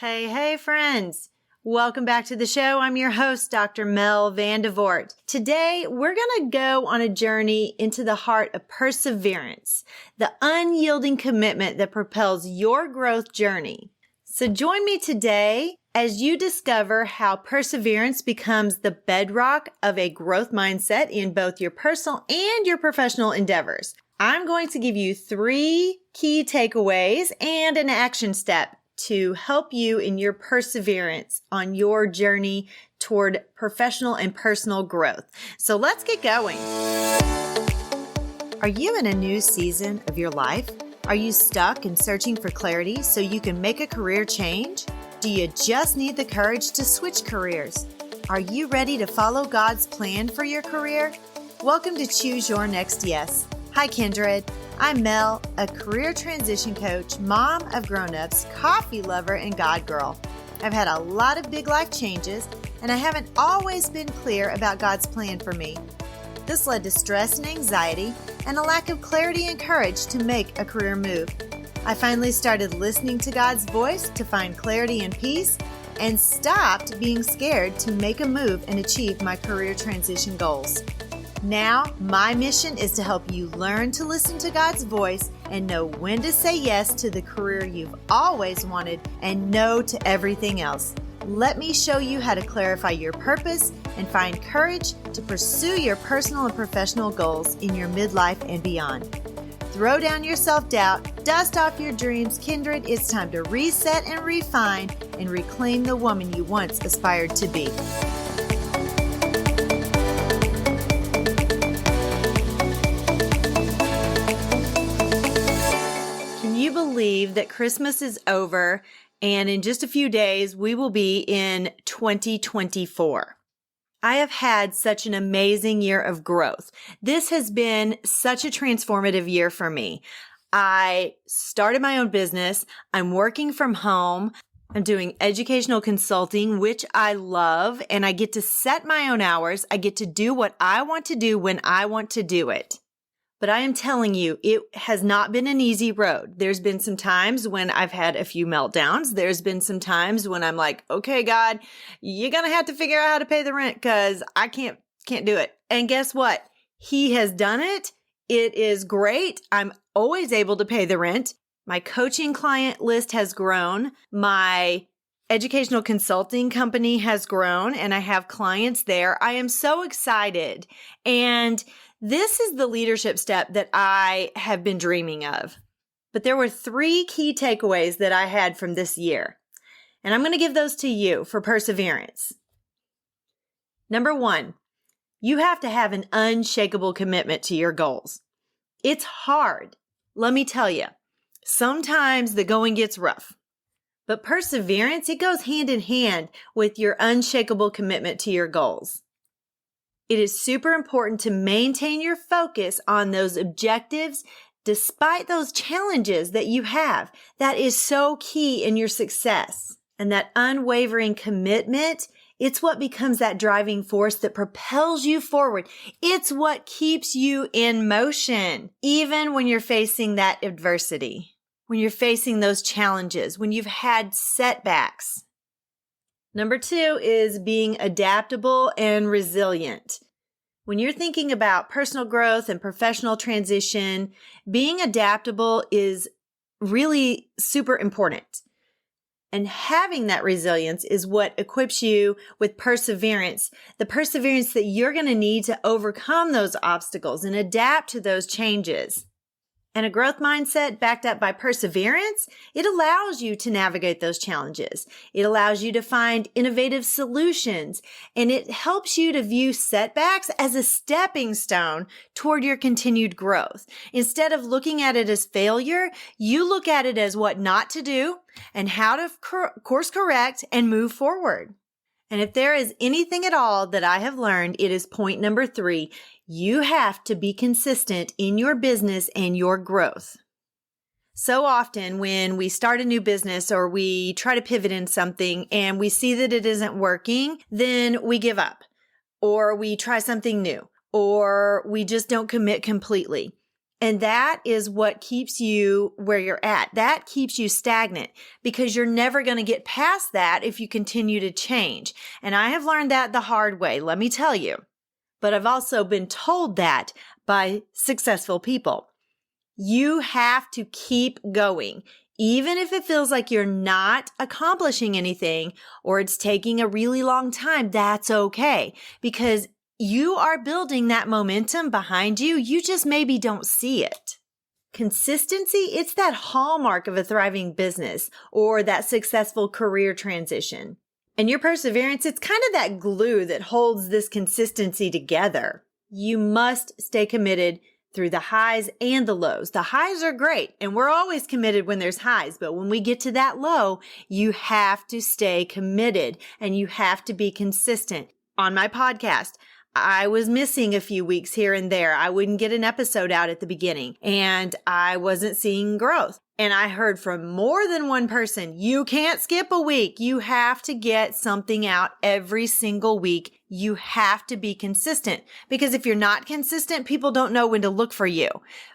Hey, friends. Welcome back to the show. I'm your host, Dr. Mel Vandevort. Today, we're going to go on a journey into the heart of perseverance, the unyielding commitment that propels your growth journey. So join me today as you discover how perseverance becomes the bedrock of a growth mindset in both your personal and your professional endeavors. I'm going to give you 3 key takeaways and an action step to help you in your perseverance on your journey toward professional and personal growth. So let's get going. Are you in a new season of your life? Are you stuck and searching for clarity so you can make a career change? Do you just need the courage to switch careers? Are you ready to follow God's plan for your career? Welcome to Choose Your Next Yes. Hi, Kindred. I'm Mel, a career transition coach, mom of grown-ups, coffee lover, and God girl. I've had a lot of big life changes, and I haven't always been clear about God's plan for me. This led to stress and anxiety and a lack of clarity and courage to make a career move. I finally started listening to God's voice to find clarity and peace and stopped being scared to make a move and achieve my career transition goals. Now, my mission is to help you learn to listen to God's voice and know when to say yes to the career you've always wanted and no to everything else. Let me show you how to clarify your purpose and find courage to pursue your personal and professional goals in your midlife and beyond. Throw down your self-doubt, dust off your dreams, Kindred. It's time to reset and refine and reclaim the woman you once aspired to be. Believe that Christmas is over and in just a few days we will be in 2024. I have had such an amazing year of growth. This has been such a transformative year for me. I started my own business. I'm working from home. I'm doing educational consulting, which I love, and I get to set my own hours. I get to do what I want to do when I want to do it. But I am telling you, it has not been an easy road. There's been some times when I've had a few meltdowns. There's been some times when I'm like, okay, God, you're going to have to figure out how to pay the rent because I can't do it. And guess what? He has done it. It is great. I'm always able to pay the rent. My coaching client list has grown. My educational consulting company has grown and I have clients there. I am so excited. And this is the leadership step that I have been dreaming of. But there were 3 key takeaways that I had from this year. And I'm going to give those to you for perseverance. Number 1, you have to have an unshakable commitment to your goals. It's hard. Let me tell you, sometimes the going gets rough. But perseverance, it goes hand in hand with your unshakable commitment to your goals. It is super important to maintain your focus on those objectives despite those challenges that you have. That is so key in your success. And that unwavering commitment, it's what becomes that driving force that propels you forward. It's what keeps you in motion, even when you're facing that adversity, when you're facing those challenges, when you've had setbacks. Number 2 is being adaptable and resilient. When you're thinking about personal growth and professional transition, being adaptable is really super important. And having that resilience is what equips you with perseverance, the perseverance that you're going to need to overcome those obstacles and adapt to those changes. And a growth mindset backed up by perseverance, it allows you to navigate those challenges. It allows you to find innovative solutions, and it helps you to view setbacks as a stepping stone toward your continued growth. Instead of looking at it as failure, you look at it as what not to do and how to course correct and move forward. And if there is anything at all that I have learned, it is point number 3. You have to be consistent in your business and your growth. So often when we start a new business or we try to pivot in something and we see that it isn't working, then we give up or we try something new or we just don't commit completely. And that is what keeps you where you're at. That keeps you stagnant because you're never going to get past that if you continue to change. And I have learned that the hard way, let me tell you. But I've also been told that by successful people. You have to keep going. Even if it feels like you're not accomplishing anything or it's taking a really long time, that's okay because you are building that momentum behind you. You just maybe don't see it. Consistency, it's that hallmark of a thriving business or that successful career transition. And your perseverance, it's kind of that glue that holds this consistency together. You must stay committed through the highs and the lows. The highs are great, and we're always committed when there's highs, but when we get to that low, you have to stay committed and you have to be consistent. On my podcast, I was missing a few weeks here and there. I wouldn't get an episode out at the beginning, and I wasn't seeing growth. And I heard from more than one person, you can't skip a week. You have to get something out every single week. You have to be consistent because if you're not consistent, people don't know when to look for you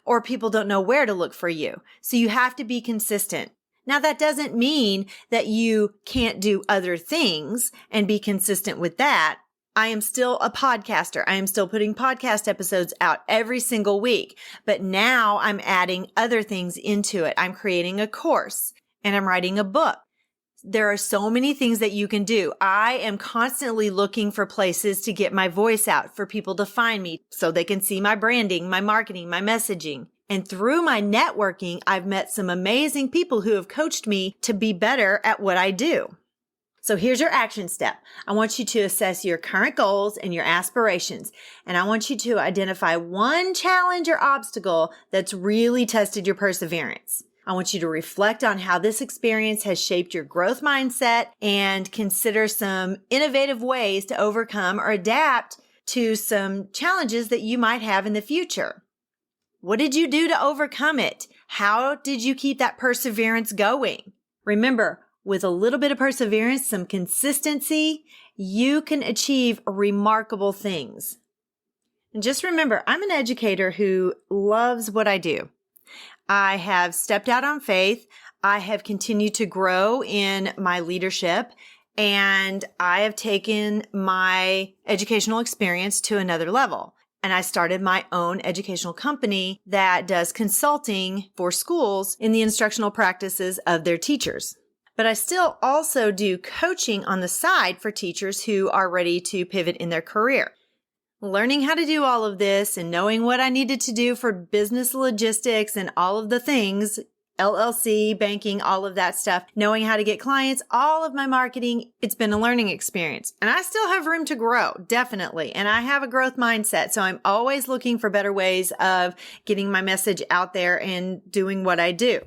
or people don't know where to look for you. So you have to be consistent. Now, that doesn't mean that you can't do other things and be consistent with that. I am still a podcaster. I am still putting podcast episodes out every single week, but now I'm adding other things into it. I'm creating a course and I'm writing a book. There are so many things that you can do. I am constantly looking for places to get my voice out for people to find me so they can see my branding, my marketing, my messaging. And through my networking, I've met some amazing people who have coached me to be better at what I do. So here's your action step. I want you to assess your current goals and your aspirations. And I want you to identify one challenge or obstacle that's really tested your perseverance. I want you to reflect on how this experience has shaped your growth mindset and consider some innovative ways to overcome or adapt to some challenges that you might have in the future. What did you do to overcome it? How did you keep that perseverance going? Remember, with a little bit of perseverance, some consistency, you can achieve remarkable things. And just remember, I'm an educator who loves what I do. I have stepped out on faith. I have continued to grow in my leadership, and I have taken my educational experience to another level. And I started my own educational company that does consulting for schools in the instructional practices of their teachers. But I still also do coaching on the side for teachers who are ready to pivot in their career. Learning how to do all of this and knowing what I needed to do for business logistics and all of the things, LLC, banking, all of that stuff, knowing how to get clients, all of my marketing, it's been a learning experience. And I still have room to grow, definitely. And I have a growth mindset. So I'm always looking for better ways of getting my message out there and doing what I do.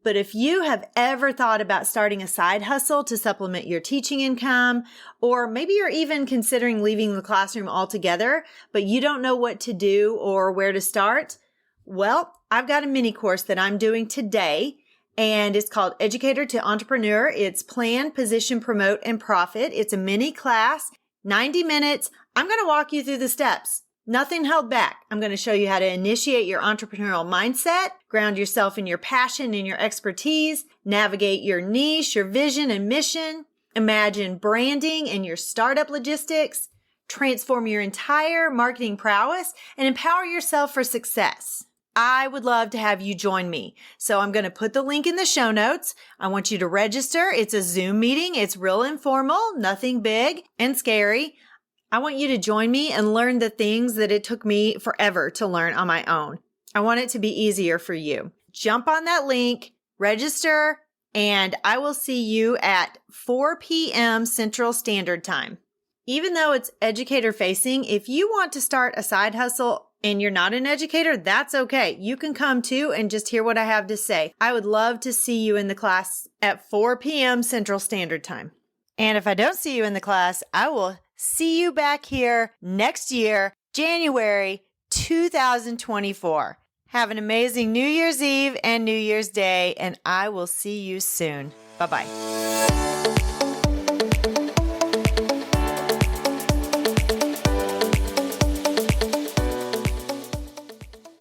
But if you have ever thought about starting a side hustle to supplement your teaching income, or maybe you're even considering leaving the classroom altogether, but you don't know what to do or where to start, well, I've got a mini course that I'm doing today, and it's called Educator to Entrepreneur. It's Plan, Position, Promote, and Profit. It's a mini class, 90 minutes. I'm going to walk you through the steps. Nothing held back. I'm going to show you how to initiate your entrepreneurial mindset, ground yourself in your passion and your expertise, navigate your niche, your vision and mission, imagine branding and your startup logistics, transform your entire marketing prowess, and empower yourself for success. I would love to have you join me. So I'm going to put the link in the show notes. I want you to register. It's a Zoom meeting. It's real informal, nothing big and scary. I want you to join me and learn the things that it took me forever to learn on my own. I want it to be easier for you. Jump on that link, register, and I will see you at 4 p.m. Central Standard Time. Even though it's educator facing, if you want to start a side hustle and you're not an educator, that's okay. You can come too and just hear what I have to say. I would love to see you in the class at 4 p.m. Central Standard Time. And if I don't see you in the class, I will see you back here next year, January 2024. Have an amazing New Year's Eve and New Year's Day, and I will see you soon. Bye-bye.